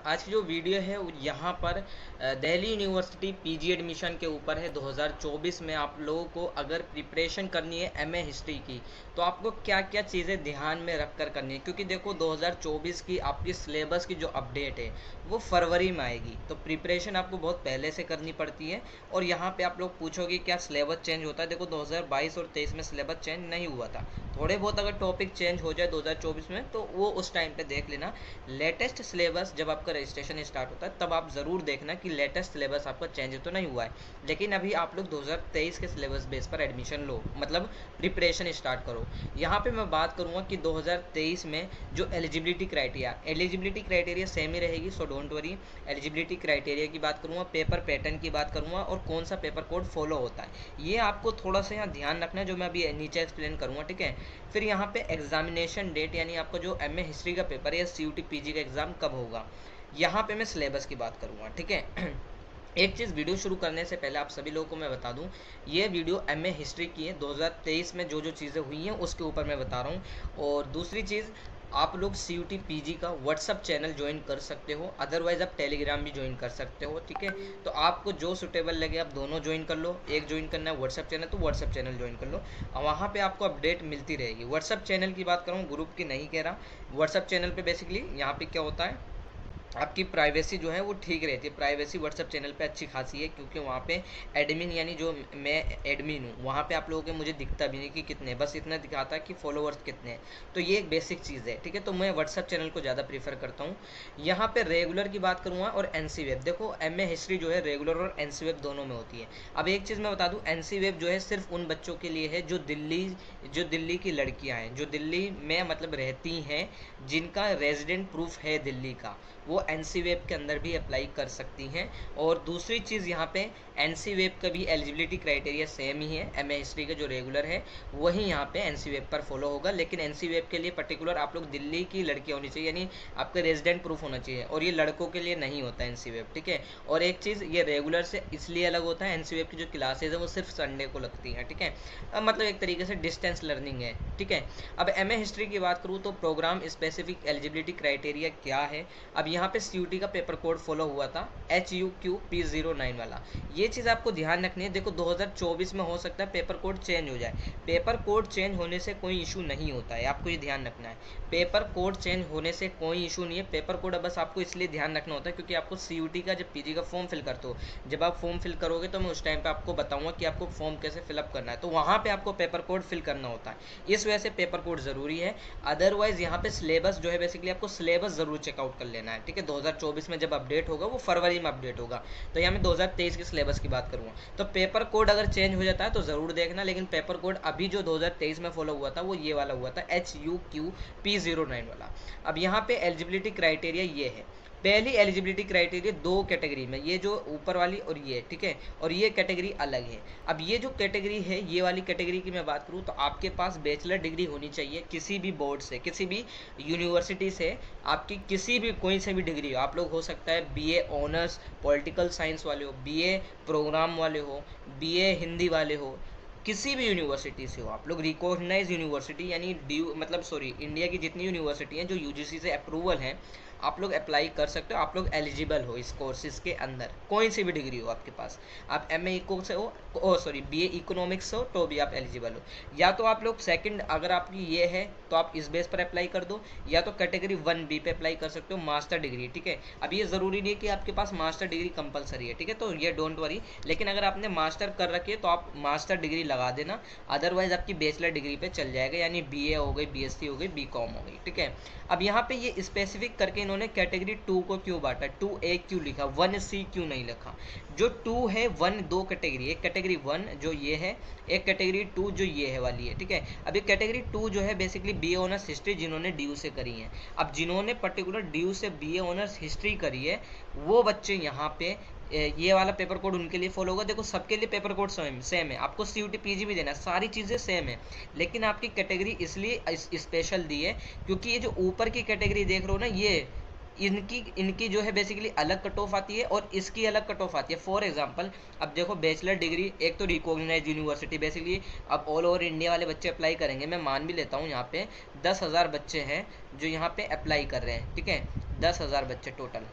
आज की जो वीडियो है वो यहाँ पर दिल्ली यूनिवर्सिटी पीजी एडमिशन के ऊपर है। 2024 में आप लोगों को अगर प्रिपरेशन करनी है एमए हिस्ट्री की, तो आपको क्या क्या चीज़ें ध्यान में रख कर करनी है, क्योंकि देखो 2024 की आपकी सिलेबस की जो अपडेट है वो फरवरी में आएगी। तो प्रिपरेशन आपको बहुत पहले से करनी पड़ती है। और यहाँ पे आप लोग पूछोगे क्या सिलेबस चेंज होता है। देखो 2022 और 23 में सिलेबस चेंज नहीं हुआ था। थोड़े बहुत अगर टॉपिक चेंज हो जाए 2024 में तो वो उस टाइम पे देख लेना। लेटेस्ट सिलेबस जब आपका रजिस्ट्रेशन स्टार्ट होता है तब आप ज़रूर देखना कि लेटेस्ट सिलेबस आपका चेंज तो नहीं हुआ है। लेकिन अभी आप लोग 2023 के सिलेबस बेस पर एडमिशन लो, मतलब प्रिपरेशन स्टार्ट करो। यहाँ पे मैं बात करूँगा कि 2023 में जो एलिजिबिलिटी क्राइटेरिया सेम ही रहेगी, so don't worry. Eligibility criteria की बात करूँगा, पेपर पैटर्न की बात करूँगा और कौन सा पेपर कोड फॉलो होता है, ये आपको थोड़ा सा यहाँ ध्यान रखना है, जो मैं अभी नीचे एक्सप्लेन करूँगा, ठीक है। फिर यहाँ पे एग्जामिनेशन डेट, यानी आपका जो एमए हिस्ट्री का पेपर है या सीयूटी पीजी का एग्ज़ाम कब होगा, यहाँ पे मैं सिलेबस की बात करूँगा, ठीक है। एक चीज़, वीडियो शुरू करने से पहले आप सभी लोगों को मैं बता दूं, ये वीडियो एमए हिस्ट्री की है। 2023 में जो जो चीज़ें हुई हैं उसके ऊपर मैं बता रहा हूँ। और दूसरी चीज़, आप लोग सीयूटी पीजी का व्हाट्सअप चैनल ज्वाइन कर सकते हो, अदरवाइज़ आप टेलीग्राम भी ज्वाइन कर सकते हो, ठीक है। तो आपको जो सुटेबल लगे आप दोनों ज्वाइन कर लो। एक ज्वाइन करना है व्हाट्सअप चैनल तो व्हाट्सअप चैनल ज्वाइन कर लो, और वहाँ पे आपको अपडेट मिलती रहेगी। व्हाट्सअप चैनल की बात करूँ, ग्रुप की नहीं कह रहा। व्हाट्सअप चैनल पर बेसिकली यहाँ पे क्या होता है, आपकी प्राइवेसी जो है वो ठीक रहती है। प्राइवेसी व्हाट्सअप चैनल पे अच्छी खासी है, क्योंकि वहाँ पे एडमिन, यानी जो मैं एडमिन हूँ, वहाँ पे आप लोगों के मुझे दिखता भी नहीं कि कितने, बस इतना दिखाता है कि फॉलोअर्स कितने हैं। तो ये एक बेसिक चीज़ है, ठीक है। तो मैं व्हाट्सअप चैनल को ज़्यादा प्रीफर करता हूँ। यहाँ पे रेगुलर की बात करूँगा और एनसी वेब। देखो एमए हिस्ट्री जो है रेगुलर और एनसी वेब दोनों में होती है। अब एक चीज़ मैं बता दूँ, एनसी वेब जो है सिर्फ उन बच्चों के लिए है जो दिल्ली की लड़कियाँ हैं, जो दिल्ली में मतलब रहती हैं, जिनका रेजिडेंट प्रूफ है दिल्ली का, वो एनसी वेब के अंदर भी अप्लाई कर सकती हैं। और दूसरी चीज़, यहाँ पे एनसी वेब का भी एलिजिबिलिटी क्राइटेरिया सेम ही है। एमए हिस्ट्री का जो रेगुलर है वही यहाँ पे एनसी वेब पर फॉलो होगा, लेकिन एनसी वेब के लिए पर्टिकुलर आप लोग दिल्ली की लड़की होनी चाहिए, यानी आपका रेजिडेंट प्रूफ होना चाहिए, और ये लड़कों के लिए नहीं होता है एनसी वेब, ठीक है। और एक चीज़, ये रेगुलर से इसलिए अलग होता है, एनसी वेब की जो क्लासेज है वो सिर्फ संडे को लगती हैं, ठीक है। मतलब एक तरीके से डिस्टेंस लर्निंग है, ठीक है। अब एमए हिस्ट्री की बात करूँ तो प्रोग्राम स्पेसिफिक एलिजिबिलिटी क्राइटेरिया क्या है। अब यहाँ पे सीयूटी का पेपर कोड फॉलो हुआ था, HUQP09 वाला। ये चीज़ आपको ध्यान रखनी है। देखो 2024 में हो सकता है पेपर कोड चेंज हो जाए। पेपर कोड चेंज होने से कोई इशू नहीं होता है, आपको ये ध्यान रखना है। पेपर कोड चेंज होने से कोई इशू नहीं है। पेपर कोड बस आपको इसलिए ध्यान रखना होता है क्योंकि आपको सीयूटी का जब पीजी का फॉर्म फिल करते हो, जब आप फॉर्म फिल करोगे तो मैं उस टाइम पे आपको बताऊंगा कि आपको फॉर्म कैसे फिलअप करना है, तो वहाँ पे आपको पेपर कोड फिल करना होता है। इस वजह से पेपर कोड ज़रूरी है। अदरवाइज यहाँ पे सिलेबस जो है, बेसिकली आपको सिलेबस ज़रूर चेकआउट कर लेना है, ठीक है। 2024 में जब अपडेट होगा वो फरवरी में अपडेट होगा। तो यहाँ मैं 2023 के सिलेबस की बात करूँगा। तो पेपर कोड अगर चेंज हो जाता है तो ज़रूर देखना, लेकिन पेपर कोड अभी जो 2023 में फॉलो हुआ था वो ये वाला हुआ था, HUQP09 वाला। अब यहाँ पे एलिजिबिलिटी क्राइटेरिया ये है। पहली एलिजिबिलिटी क्राइटेरिया दो कैटेगरी में, ये जो ऊपर वाली और ये, ठीक है, और ये कैटेगरी अलग है। अब ये जो कैटेगरी है, ये वाली कैटेगरी की मैं बात करूँ तो आपके पास बैचलर डिग्री होनी चाहिए किसी भी बोर्ड से, किसी भी यूनिवर्सिटी से। आपकी किसी भी कोई से भी डिग्री हो, आप लोग हो सकता है बीए ऑनर्स पॉलिटिकल साइंस वाले हो, बीए प्रोग्राम वाले हो, बीए हिंदी वाले हो, किसी भी यूनिवर्सिटी से हो, आप लोग रिकॉग्नाइज यूनिवर्सिटी, यानी इंडिया की जितनी यूनिवर्सिटी हैं जो यूजीसी से अप्रूवल हैं, आप लोग अप्लाई कर सकते हो। आप लोग एलिजिबल हो इस कोर्सेज के अंदर, कोई सी भी डिग्री हो आपके पास। आप एमए इको से हो, बीए इकोनॉमिक्स से हो तो भी आप एलिजिबल हो। या तो आप लोग सेकंड, अगर आपकी ये है तो आप इस बेस पर अप्लाई कर दो, या तो कैटेगरी 1B पे अप्लाई कर सकते हो, मास्टर डिग्री, ठीक है। अब ये ज़रूरी नहीं है कि आपके पास मास्टर डिग्री कंपलसरी है, ठीक है, तो ये डोंट वरी। लेकिन अगर आपने मास्टर कर रखी है तो आप मास्टर डिग्री लगा देना, अदरवाइज आपकी बैचलर डिग्री पे चल जाएगा, यानी बीए हो गई, बीएससी हो गई, बीकॉम हो गई, ठीक है। अब यहाँ पे ये स्पेसिफिक करके इन्होंने कैटेगरी 2 को क्यों बांटा, 2A क्यों लिखा, 1C क्यों नहीं लिखा। जो 2 है, 1 दो कैटेगरी, एक कैटेगरी 1 जो ये है, एक कैटेगरी 2 जो ये है वाली है, ठीक है। अब ये कैटेगरी 2 जो है बेसिकली बीए ऑनर्स हिस्ट्री जिन्होंने DU से करी है। अब जिन्होंने पर्टिकुलर DU से बीए ऑनर्स हिस्ट्री करी है वो बच्चे यहाँ पे ये वाला पेपर कोड उनके लिए फॉलो होगा। देखो सबके लिए पेपर कोड सेम है, आपको सीयूटी पीजी भी देना है, सारी चीज़ें सेम है, लेकिन आपकी कैटेगरी इसलिए स्पेशल दी है क्योंकि ये जो ऊपर की कैटेगरी देख रहे हो ना, ये इनकी जो है बेसिकली अलग कट ऑफ आती है और इसकी अलग कट ऑफ आती है। फॉर एग्जांपल अब देखो बैचलर डिग्री एक तो रिकॉग्नाइज यूनिवर्सिटी, बेसिकली अब ऑल ओवर इंडिया वाले बच्चे अप्लाई करेंगे। मैं मान भी लेता हूँ यहाँ पे 10,000 बच्चे हैं जो यहाँ पे अप्लाई कर रहे हैं, ठीक है, 10,000 बच्चे टोटल।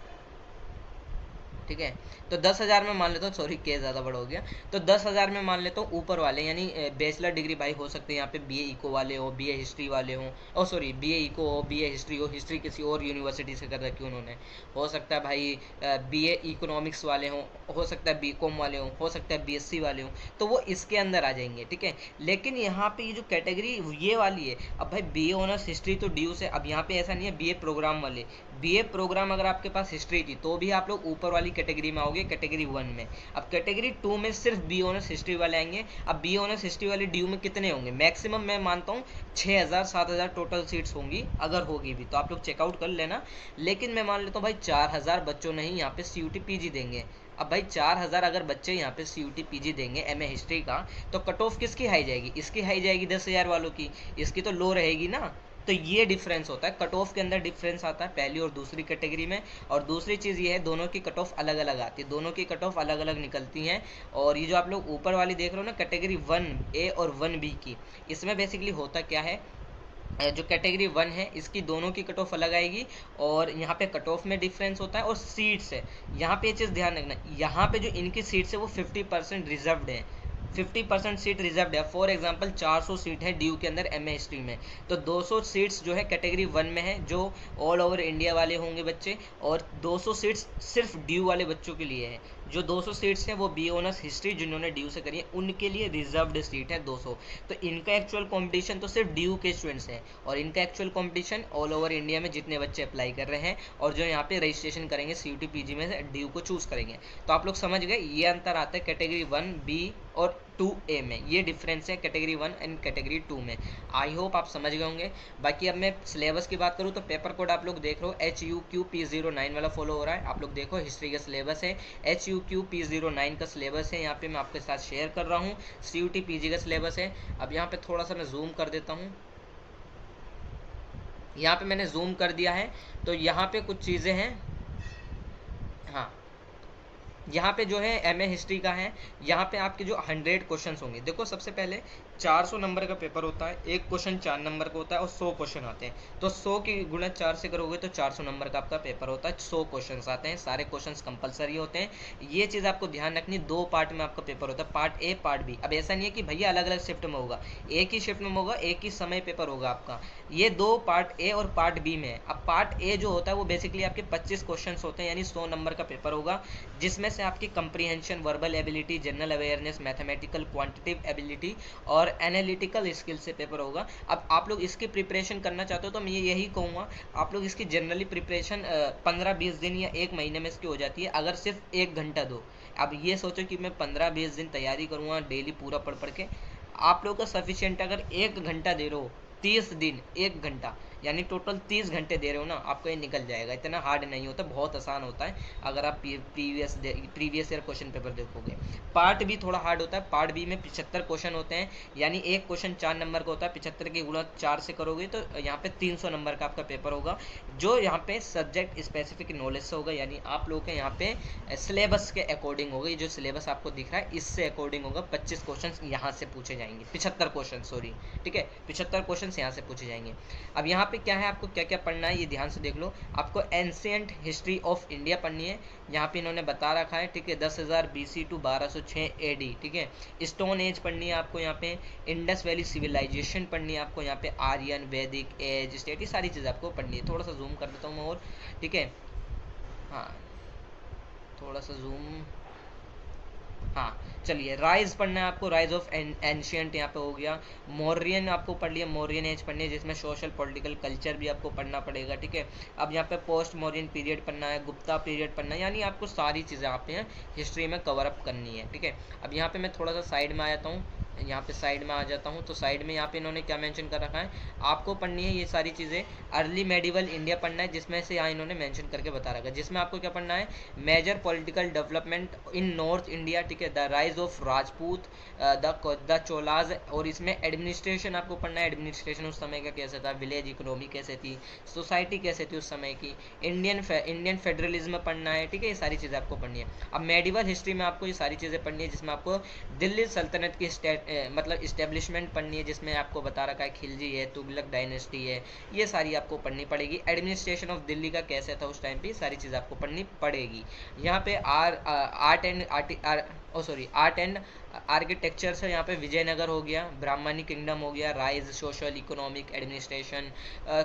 ठीक है। तो 10,000 में मान लेता हूँ, सॉरी केस ज़्यादा बड़ा हो गया, तो 10,000 में मान लेता हूँ ऊपर वाले, यानी बैचलर डिग्री भाई हो सकते हैं यहाँ पे बीए इको वाले हो, बीए हिस्ट्री वाले हो, ओ सॉरी बीए इको हो, बीए हिस्ट्री हो, हिस्ट्री किसी और यूनिवर्सिटी से कर रखी है उन्होंने, हो सकता है भाई बीए इकोनॉमिक्स वाले हों, हो सकता है बीकॉम वाले हों, हो सकता है बीएससी वाले हों, तो वो इसके अंदर आ जाएंगे, ठीक है। लेकिन यहाँ पे ये जो कैटेगरी ये वाली है, अब भाई बीए ऑनर्स हिस्ट्री तो ड्यू से, अब यहाँ पे ऐसा नहीं है बीए प्रोग्राम वाले, बीए प्रोग्राम अगर आपके पास हिस्ट्री थी तो भी आप लोग ऊपर वाली कैटेगरी में आओगे, कैटेगरी 1 में। अब कैटेगरी 2 में सिर्फ बी ऑनर्स हिस्ट्री वाले आएंगे। अब बी ऑनर्स हिस्ट्री वाले ड्यू में कितने होंगे, मैक्सिमम मैं मानता हूँ 6,000 7,000 टोटल सीट्स होंगी, अगर होगी भी तो आप लोग चेकआउट कर लेना। लेकिन मैं मान लेता हूँ भाई 4,000 बच्चों ने ही यहाँ पे CUT PG देंगे। अब भाई 4,000 अगर बच्चे यहाँ पे CUT PG देंगे MA हिस्ट्री का, तो कट ऑफ किसकी हाई जाएगी, इसकी हाई जाएगी 10,000 वालों की, इसकी तो लो रहेगी ना। तो ये डिफरेंस होता है, कट ऑफ के अंदर डिफरेंस आता है पहली और दूसरी कैटेगरी में। और दूसरी चीज़ ये है, दोनों की कट ऑफ अलग अलग आती है, दोनों की कट ऑफ अलग अलग निकलती हैं। और ये जो आप लोग ऊपर वाली देख रहे हो ना कैटेगरी 1A और 1B की, इसमें बेसिकली होता क्या है, जो कैटेगरी 1 है इसकी दोनों की कट ऑफ अलग आएगी, और यहाँ पे कट ऑफ में डिफरेंस होता है। और सीट्स है, यहाँ पे ये चीज़ ध्यान रखना, यहाँ पे जो इनकी सीट्स है वो 50% रिजर्व्ड है, 50% सीट रिजर्व है। फॉर एग्जांपल 400 सीट है ड्यू के अंदर MA हिस्ट्री में, तो 200 सीट्स जो है कैटेगरी 1 में है, जो ऑल ओवर इंडिया वाले होंगे बच्चे, और 200 सीट्स सिर्फ ड्यू वाले बच्चों के लिए है। जो 200 सीट्स हैं वो बी ऑनर्स हिस्ट्री जिन्होंने ड्यू से करी है उनके लिए रिजर्व्ड सीट है 200। तो इनका एक्चुअल कंपटीशन तो सिर्फ ड्यू के स्टूडेंट्स हैं, और इनका actual competition all over India में जितने बच्चे अप्लाई कर रहे हैं और जो यहाँ पे रजिस्ट्रेशन करेंगे CUT PG में से ड्यू को चूज करेंगे। तो आप लोग समझ गए, ये अंतर आता है कैटेगरी 1B और 2A में, ये डिफरेंस है कैटेगरी 1 एंड कैटेगरी 2 में। आई होप आप समझ गए होंगे। बाकी अब मैं सिलेबस की बात करूँ तो पेपर कोड आप लोग देख रहे हो HUQ-P09 वाला फॉलो हो रहा है, आप लोग देखो हिस्ट्री का सिलेबस है, HUQ-P09 का सिलेबस है, यहाँ पे मैं आपके साथ शेयर कर रहा हूँ। CUT PG का सिलेबस है। अब यहाँ पे थोड़ा सा मैं जूम कर देता हूँ, यहाँ पे मैंने जूम कर दिया है, तो यहाँ पे कुछ चीज़ें हैं। हाँ, यहाँ पे जो है MA हिस्ट्री का है, यहाँ पे आपके जो 100 क्वेश्चंस होंगे, देखो सबसे पहले 400 नंबर का पेपर होता है, एक क्वेश्चन 4 नंबर का होता है और 100 क्वेश्चन आते हैं, तो 100 की गुणा 4 से करोगे तो 400 नंबर का आपका पेपर होता है, 100 क्वेश्चंस आते हैं, सारे क्वेश्चंस कंपलसरी होते हैं। ये चीज़ आपको ध्यान रखनी, 2 पार्ट में आपका पेपर होता है, पार्ट A पार्ट B। अब ऐसा नहीं है कि भैया अलग अलग शिफ्ट में होगा, एक ही शिफ्ट में होगा, एक ही समय पेपर होगा आपका। ये 2 पार्ट A और पार्ट B में है। अब पार्ट A जो होता है वो बेसिकली आपके 25 क्वेश्चन होते हैं, यानी 100 नंबर का पेपर होगा, जिसमें से आपकी comprehension, verbal ability, general awareness, mathematical quantitative ability और एनालिटिकल स्किल से पेपर होगा। अब आप लोग इसकी प्रिपरेशन करना चाहते हो तो मैं यही कहूँगा, आप लोग इसकी जनरली प्रिपरेशन 15-20 दिन या 1 महीने में इसकी हो जाती है, अगर सिर्फ 1 घंटा दो। अब ये सोचो कि मैं 15-20 दिन तैयारी करूँगा डेली पूरा पढ़ पढ़ के, आप लोग का सफिशियंट अगर 1 घंटा दे रहे हो, 30 दिन 1 घंटा, यानी टोटल 30 घंटे दे रहे हो ना, आपको ये निकल जाएगा। इतना हार्ड नहीं होता, बहुत आसान होता है अगर आप प्रीवियस ईयर क्वेश्चन पेपर देखोगे। पार्ट बी थोड़ा हार्ड होता है, पार्ट बी में 75 क्वेश्चन होते हैं, यानी एक क्वेश्चन 4 नंबर का होता है, 75 की गुणा 4 से करोगे तो यहाँ पे 300 नंबर का आपका पेपर होगा, जो यहाँ पे सब्जेक्ट स्पेसिफिक नॉलेज से होगा, यानी आप लोगों के यहाँ पे सिलेबस के अकॉर्डिंग होगा। ये जो सिलेबस आपको दिख रहा है इससे अकॉर्डिंग होगा, 25 क्वेश्चन यहाँ से पूछे जाएंगे, 75 क्वेश्चन सॉरी, ठीक है, 75 क्वेश्चन यहाँ से पूछे जाएंगे। अब यहाँ पे क्या है, आपको क्या क्या पढ़ना है ये ध्यान से देख लो। आपको एंशिएंट हिस्ट्री ऑफ इंडिया पढ़नी है, यहाँ पे इन्होंने बता रखा है, ठीक है, 10,000 BC टू 1206 AD, ठीक है। स्टोन एज पढ़नी है आपको, यहाँ पे इंडस वैली सिविलाइजेशन पढ़नी है आपको, यहाँ पे आर्यन, वैदिक एज, स्टेट, ये सारी चीज़ें आपको पढ़नी है। थोड़ा सा जूम कर देता हूँ मैं और, ठीक है, हाँ थोड़ा सा जूम, हाँ चलिए, राइज पढ़ना है आपको, राइज ऑफ एंशियंट यहाँ पे हो गया। मौर्यन आपको पढ़ लिया, मौर्यन एज पढ़नी है जिसमें सोशल पॉलिटिकल कल्चर भी आपको पढ़ना पड़ेगा, ठीक है। अब यहाँ पे पोस्ट मौर्यन पीरियड पढ़ना है, गुप्ता पीरियड पढ़ना है, यानी आपको सारी चीज़ें आप यहाँ हिस्ट्री में कवर अप करनी है, ठीक है। अब यहाँ पे मैं थोड़ा सा साइड में आ जाता हूँ, यहाँ पे साइड में आ जाता हूँ, तो साइड में यहाँ पे इन्होंने क्या मेंशन कर रखा है, आपको पढ़नी है ये सारी चीज़ें। अर्ली मेडिवल इंडिया पढ़ना है, जिसमें से यहाँ इन्होंने मेंशन करके बता रखा है, जिसमें आपको क्या पढ़ना है, major political development in north India, ठीक है, the rise of Rajput, the Cholas, और इसमें एडमिनिस्ट्रेशन आपको पढ़ना है, एडमिनिस्ट्रेशन उस समय का कैसे था, विलेज इकोनॉमी कैसे थी, सोसाइटी कैसे थी उस समय की, इंडियन फेडरलिज्म पढ़ना है, ठीक है, ये सारी चीज़ें आपको पढ़नी है। अब मेडिवल हिस्ट्री में आपको ये सारी चीज़ें पढ़नी है, जिसमें आपको दिल्ली सल्तनत की मतलब इस्टेब्लिशमेंट पढ़नी है, जिसमें आपको बता रखा है खिलजी है, तुगलक डायनेस्टी है, ये सारी आपको पढ़नी पड़ेगी। एडमिनिस्ट्रेशन ऑफ दिल्ली का कैसे था उस टाइम पे, सारी चीज़ आपको पढ़नी पड़ेगी। यहाँ पे आर्ट एंड आर्किटेक्चर से यहाँ पे विजयनगर हो गया, ब्राह्मणी किंगडम हो गया, rise, social, economic, administration,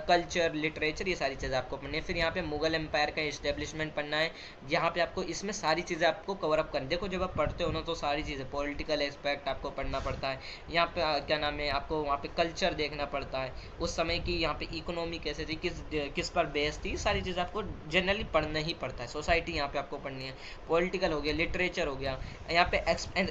culture, literature, ये सारी चीज़ें आपको पढ़नी है। फिर यहाँ पे मुगल एम्पायर का इस्टेब्लिशमेंट पढ़ना है। यहाँ पे आपको इसमें सारी चीज़ें आपको कवर अप करनी। देखो जब आप पढ़ते हो ना तो सारी चीज़ें, पॉलिटिकल एस्पेक्ट आपको पढ़ना पड़ता है। यहाँ पे क्या नाम है, आपको वहाँ पे कल्चर देखना पड़ता है, उस समय की यहाँ पे इकोनॉमी कैसे थी, किस पर बेस थी, सारी चीज़ें आपको जनरली पढ़ना ही पड़ता है। सोसाइटी यहाँ पे आपको पढ़नी है। पॉलिटिकल हो गया, लिटरेचर हो गया, यहाँ पे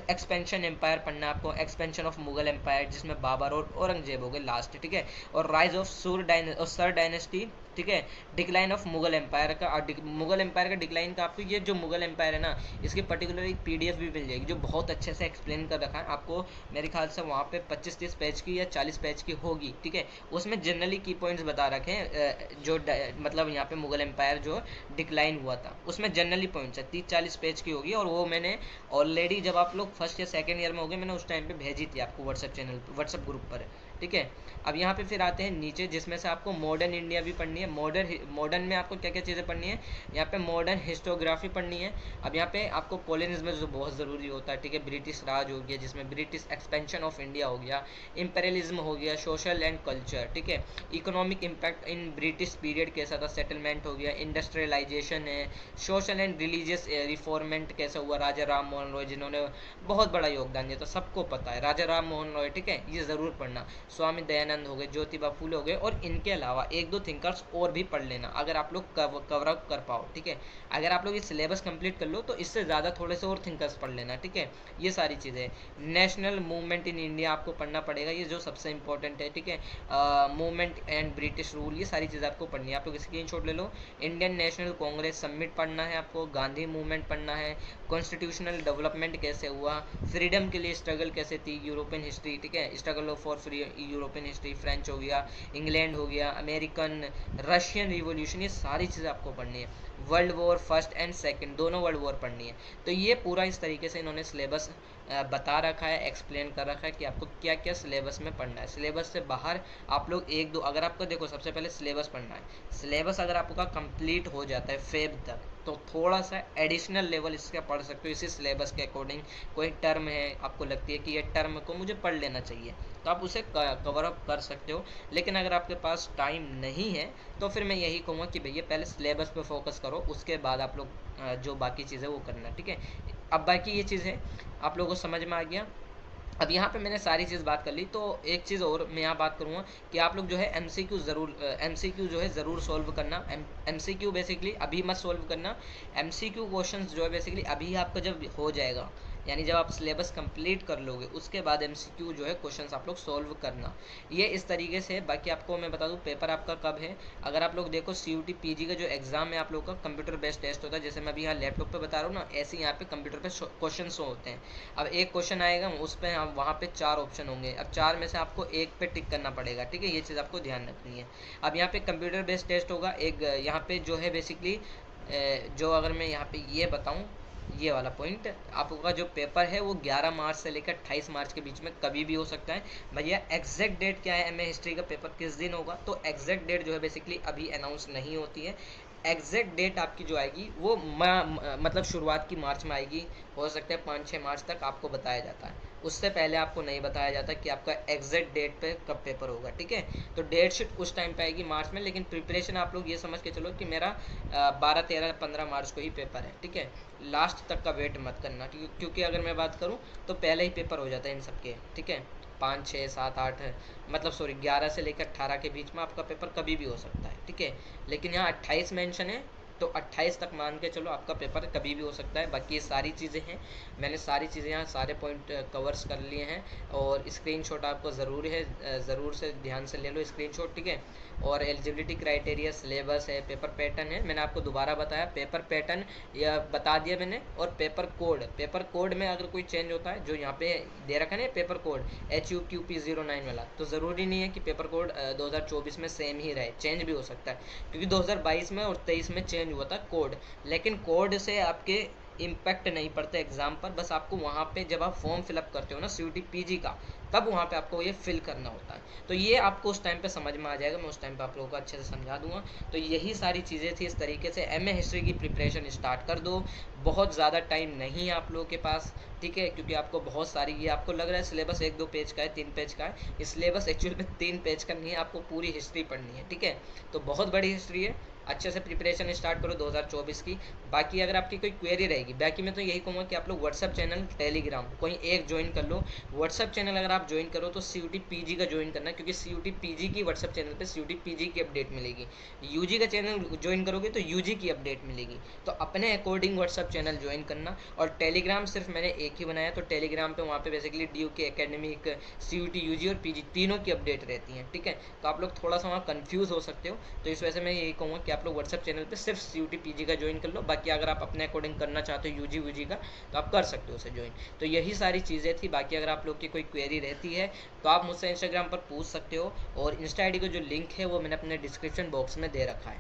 एक्सपेंशन एम्पायर पढ़ना है आपको, एक्सपेंशन ऑफ मुगल एम्पायर जिसमें बाबर और औरंगजेब हो गए लास्ट, ठीक है, और राइज ऑफ सर डायनेस्टी, ठीक है, डिक्लाइन ऑफ मुगल एम्पायर का, मुगल एम्पायर का डिक्लाइन का आपको, ये जो मुगल एम्पायर है ना, इसकी पर्टिकुलर एक पीडीएफ भी मिल जाएगी जो बहुत अच्छे से एक्सप्लेन कर रखा है आपको। मेरे ख्याल से वहाँ पे 25-30 पेज की या 40 पेज की होगी, ठीक है। उसमें जनरली की पॉइंट्स बता रखे हैं, जो मतलब यहाँ पे मुगल एम्पायर जो डिक्लाइन हुआ था उसमें जनरली पॉइंट्स है, 30-40 पेज की होगी, और वो मैंने ऑलरेडी जब आप लोग फर्स्ट या सेकेंड ईयर में हो गए, मैंने उस टाइम पे भेजी थी आपको व्हाट्सएप ग्रुप पर, ठीक है। अब यहाँ पे फिर आते हैं नीचे, जिसमें से आपको मॉडर्न इंडिया भी पढ़नी है। मॉडर्न में आपको क्या क्या चीज़ें पढ़नी है, यहाँ पे मॉडर्न हिस्टोग्राफी पढ़नी है। अब यहाँ पे आपको कॉलोनिज्म जो बहुत ज़रूरी होता है, ठीक है, ब्रिटिश राज हो गया जिसमें ब्रिटिश एक्सपेंशन ऑफ इंडिया हो गया, इंपेरियलिज्म हो गया, सोशल एंड कल्चर, ठीक है, economic impact in British period कैसा था, सेटलमेंट हो गया, इंडस्ट्रियलाइजेशन है, सोशल एंड रिलीजियस रिफॉर्मेंट कैसा हुआ, राजा राम मोहन रॉय जिन्होंने बहुत बड़ा योगदान दिया था, सबको पता है राजा राम मोहन रॉय, ठीक है, ये ज़रूर पढ़ना। स्वामी दयानंद हो गए, ज्योतिबा फूले हो गए, और इनके अलावा एक दो थिंकर्स और भी पढ़ लेना अगर आप लोग कवर अप कर पाओ, ठीक है। अगर आप लोग ये सिलेबस कंप्लीट कर लो तो इससे ज़्यादा थोड़े से और थिंकर्स पढ़ लेना, ठीक है। ये सारी चीज़ें, नेशनल मूवमेंट इन इंडिया आपको पढ़ना पड़ेगा, ये जो सबसे इंपॉर्टेंट है, ठीक है। मूवमेंट एंड ब्रिटिश रूल, ये सारी चीज़ें आपको पढ़नी है। आप लोग स्क्रीनशॉट ले लो। इंडियन नेशनल कांग्रेस समिट पढ़ना है आपको, गांधी मूवमेंट पढ़ना है, कॉन्स्टिट्यूशनल डेवलपमेंट कैसे हुआ, फ्रीडम के लिए स्ट्रगल कैसे थी, यूरोपियन हिस्ट्री, ठीक है, struggle for free European history, French हो गया, इंग्लैंड हो गया, अमेरिकन, रशियन रिवॉल्यूशन, ये सारी चीज़ें आपको पढ़नी है। World war first and second, दोनों वर्ल्ड वॉर पढ़नी है। तो ये पूरा इस तरीके से इन्होंने सिलेबस बता रखा है, एक्सप्लेन कर रखा है कि आपको क्या क्या सिलेबस में पढ़ना है। सिलेबस से बाहर आप लोग एक दो, अगर आपको देखो सबसे पहले सिलेबस पढ़ना है। सिलेबस अगर आपका कंप्लीट हो जाता है फेब तक, तो थोड़ा सा एडिशनल लेवल इसका पढ़ सकते हो इसी सिलेबस के अकॉर्डिंग। कोई टर्म है आपको लगती है कि ये टर्म को मुझे पढ़ लेना चाहिए, तो आप उसे कवर अप कर सकते हो। लेकिन अगर आपके पास टाइम नहीं है तो फिर मैं यही कहूँगा कि भैया पहले सिलेबस पे फोकस करो, उसके बाद आप लोग जो बाकी चीज़ें वो करना, ठीक है। अब बाकी ये चीज़ है आप लोगों को समझ में आ गया। अब यहाँ पे मैंने सारी चीज़ बात कर ली, तो एक चीज़ और मैं यहाँ बात करूँगा कि आप लोग जो है एमसीक्यू जो है ज़रूर सॉल्व करना। एमसीक्यू बेसिकली अभी मत सॉल्व करना। एमसीक्यू क्वेश्चंस जो है बेसिकली अभी आपका जब हो जाएगा, यानी जब आप सिलेबस कंप्लीट कर लोगे उसके बाद एमसीक्यू जो है क्वेश्चंस आप लोग सॉल्व करना, ये इस तरीके से। बाकी आपको मैं बता दूं पेपर आपका कब है। अगर आप लोग देखो CUT PG का जो एग्ज़ाम है आप लोग का कंप्यूटर बेस्ड टेस्ट होता है, जैसे मैं अभी यहाँ लैपटॉप पे बता रहा हूँ ना, ऐसे यहाँ पे कंप्यूटर पे क्वेश्चन शो होते हैं। अब एक क्वेश्चन आएगा उस पर वहाँ पे 4 ऑप्शन होंगे, अब 4 में से आपको एक पे टिक करना पड़ेगा, ठीक है, ये चीज़ आपको ध्यान रखनी है। अब यहाँ पे कंप्यूटर बेस्ड टेस्ट होगा एक, यहाँ पे जो है बेसिकली जो अगर मैं यहाँ पे ये बताऊँ, ये वाला पॉइंट, आपका जो पेपर है वो 11 मार्च से लेकर 28 मार्च के बीच में कभी भी हो सकता है। भैया एग्जैक्ट डेट क्या है, एमए हिस्ट्री का पेपर किस दिन होगा, तो एग्जैक्ट डेट जो है बेसिकली अभी अनाउंस नहीं होती है। एग्जैक्ट डेट आपकी जो आएगी वो मतलब शुरुआत की मार्च में आएगी, हो सकता है 5-6 मार्च तक आपको बताया जाता है, उससे पहले आपको नहीं बताया जाता कि आपका एग्जैक्ट डेट पे कब पेपर होगा, ठीक है। तो डेट शीट उस टाइम पे आएगी मार्च में, लेकिन प्रिपरेशन आप लोग ये समझ के चलो कि मेरा 12, 13, 15 मार्च को ही पेपर है, ठीक है। लास्ट तक का वेट मत करना, क्योंकि अगर मैं बात करूँ तो पहले ही पेपर हो जाता है इन सबके, ठीक है। 5, 6, 7, 8 मतलब सॉरी 11 से लेकर 18 के बीच में आपका पेपर कभी भी हो सकता है, ठीक है। लेकिन यहाँ 28 मेंशन है, तो 28 तक मान के चलो आपका पेपर कभी भी हो सकता है। बाकी ये सारी चीज़ें हैं, मैंने सारी चीज़ें यहाँ सारे पॉइंट कवर्स कर लिए हैं, और स्क्रीनशॉट आपको ज़रूरी है, ज़रूर से ध्यान से ले लो स्क्रीनशॉट, ठीक है। और एलिजिबिलिटी क्राइटेरिया, सिलेबस है, पेपर पैटर्न है, मैंने आपको दोबारा बताया पेपर पैटर्न या बता दिया मैंने, और पेपर कोड में अगर कोई चेंज होता है, जो यहाँ पे दे रखा है ना पेपर कोड HUQP09 वाला, तो ज़रूरी नहीं है कि पेपर कोड 2024 में सेम ही रहे, चेंज भी हो सकता है, क्योंकि 2022 में और 23 में चेंज हुआ था कोड, लेकिन कोड से आपके इम्पैक्ट नहीं पड़ता एग्ज़ाम पर। बस आपको वहाँ पे जब आप फॉर्म फिलअप करते हो ना CUET PG का, तब वहाँ पे आपको ये फिल करना होता है। तो ये आपको उस टाइम पे समझ में आ जाएगा, मैं उस टाइम पे आप लोगों को अच्छे से समझा दूंगा। तो यही सारी चीज़ें थी। इस तरीके से MA हिस्ट्री की प्रिपरेशन स्टार्ट कर दो। बहुत ज़्यादा टाइम नहीं है आप लोगों के पास, ठीक है, क्योंकि आपको बहुत सारी, ये आपको लग रहा है सिलेबस 1-2 पेज का है, 3 पेज का है, ये सिलेबस एक्चुअल में 3 पेज का नहीं है, आपको पूरी हिस्ट्री पढ़नी है, ठीक है। तो बहुत बड़ी हिस्ट्री है, अच्छे से प्रिपरेशन स्टार्ट करो 2024 की। बाकी अगर आपकी कोई क्वेरी रहेगी, बाकी मैं तो यही कहूँगा कि आप लोग व्हाट्सअप चैनल, टेलीग्राम कोई एक ज्वाइन कर लो। व्हाट्सअप चैनल अगर आप ज्वाइन करो तो CUET PG का ज्वाइन करना, क्योंकि CUET PG की व्हाट्सअप चैनल पे CUET PG की अपडेट मिलेगी। UG का चैनल ज्वाइन करोगे तो UG की अपडेट मिलेगी। तो अपने अकॉर्डिंग व्हाट्सअप चैनल ज्वाइन करना। और टेलीग्राम सिर्फ मैंने एक ही बनाया, तो टेलीग्राम पे वहाँ पे basically DUK academic, CUET UG और PG तीनों की अपडेट रहती हैं, ठीक है। तो आप लोग थोड़ा सा वहाँ कंफ्यूज हो सकते हो, तो इस वजह से मैं यही कहूँगा कि आप लोग व्हाट्सअप चैनल पे सिर्फ CUET PG का ज्वाइन कर लो। बाकी अगर आप अपने अकॉर्डिंग करना चाहते हो UG UG का, तो आप कर सकते हो उसे ज्वाइन। तो यही सारी चीज़ें थी। बाकी अगर आप लोग की कोई क्वेरी रहती है तो आप मुझसे इंस्टाग्राम पर पूछ सकते हो, और इंस्टा ID का जो लिंक है वो मैंने अपने डिस्क्रिप्शन बॉक्स में दे रखा है।